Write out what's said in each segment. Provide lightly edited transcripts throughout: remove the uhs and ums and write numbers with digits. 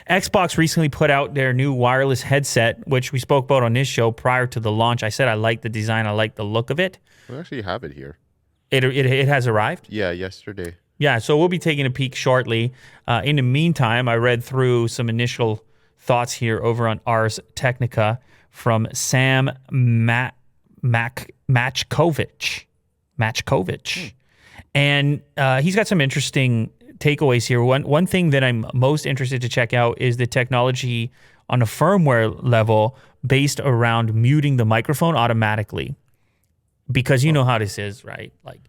Xbox recently put out their new wireless headset, which we spoke about on this show prior to the launch. I said I like the design. I like the look of it. We actually have it here. It has arrived? Yeah, yesterday. Yeah, so we'll be taking a peek shortly. In the meantime, I read through some initial thoughts here over on Ars Technica from Sam Machkovich. And he's got some interesting takeaways here. One thing that I'm most interested to check out is the technology on a firmware level based around muting the microphone automatically. Because you know how this is, right? Like,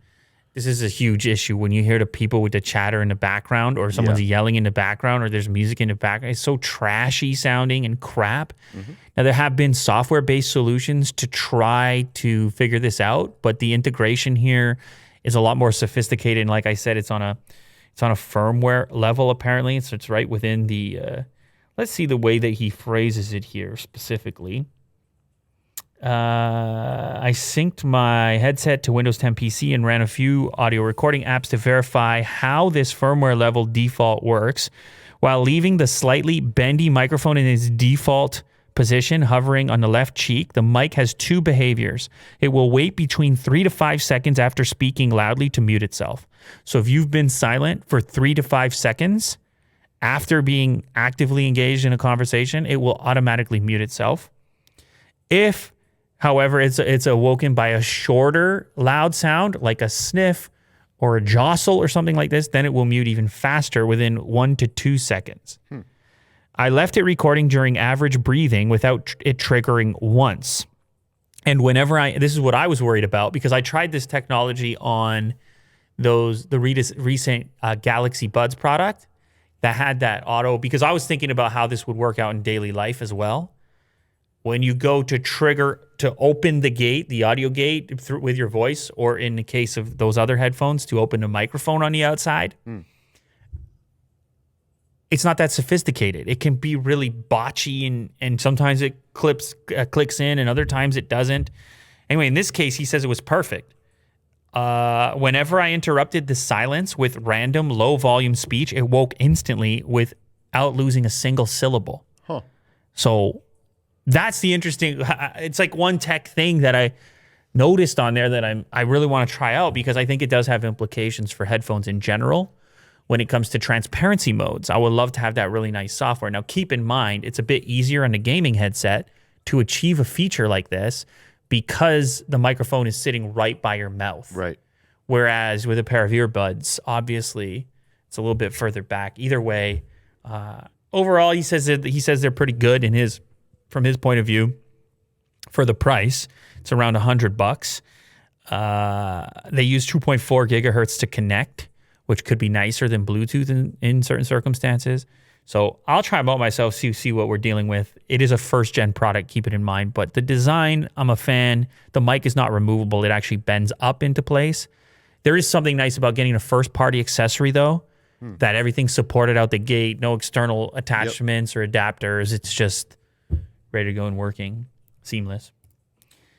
this is a huge issue when you hear the people with the chatter in the background or someone's yelling in the background or there's music in the background. It's so trashy sounding and crap. Mm-hmm. Now, there have been software-based solutions to try to figure this out, but the integration here is a lot more sophisticated. And like I said, it's on a firmware level, apparently. So it's right within the, let's see the way that he phrases it here specifically. I synced my headset to Windows 10 PC and ran a few audio recording apps to verify how this firmware level default works. While leaving the slightly bendy microphone in its default position, hovering on the left cheek, the mic has two behaviors. It will wait between 3 to 5 seconds after speaking loudly to mute itself. So if you've been silent for 3 to 5 seconds after being actively engaged in a conversation, it will automatically mute itself. If however, it's awoken by a shorter, loud sound, like a sniff or a jostle or something like this, then it will mute even faster within 1 to 2 seconds. I left it recording during average breathing without it triggering once. And this is what I was worried about because I tried this technology on the recent Galaxy Buds product that had that auto, because I was thinking about how this would work out in daily life as well. When you go to trigger to open the gate, the audio gate with your voice, or in the case of those other headphones, to open the microphone on the outside, it's not that sophisticated. It can be really botchy, and sometimes it clicks in, and other times it doesn't. Anyway, in this case, he says it was perfect. Whenever I interrupted the silence with random low-volume speech, it woke instantly without losing a single syllable. Huh. So that's the interesting, it's like one tech thing that I noticed on there that I really want to try out because I think it does have implications for headphones in general when it comes to transparency modes. I would love to have that really nice software. Now, keep in mind, it's a bit easier on a gaming headset to achieve a feature like this because the microphone is sitting right by your mouth. Right. Whereas with a pair of earbuds, obviously, it's a little bit further back. Either way, overall, he says they're pretty good from his point of view for the price. It's around $100. They use 2.4 gigahertz to connect, which could be nicer than Bluetooth in certain circumstances. So I'll try them out myself, see what we're dealing with. It is a first-gen product, keep it in mind. But the design, I'm a fan. The mic is not removable. It actually bends up into place. There is something nice about getting a first-party accessory, though, that everything's supported out the gate, no external attachments or adapters. It's just ready to go and working. Seamless.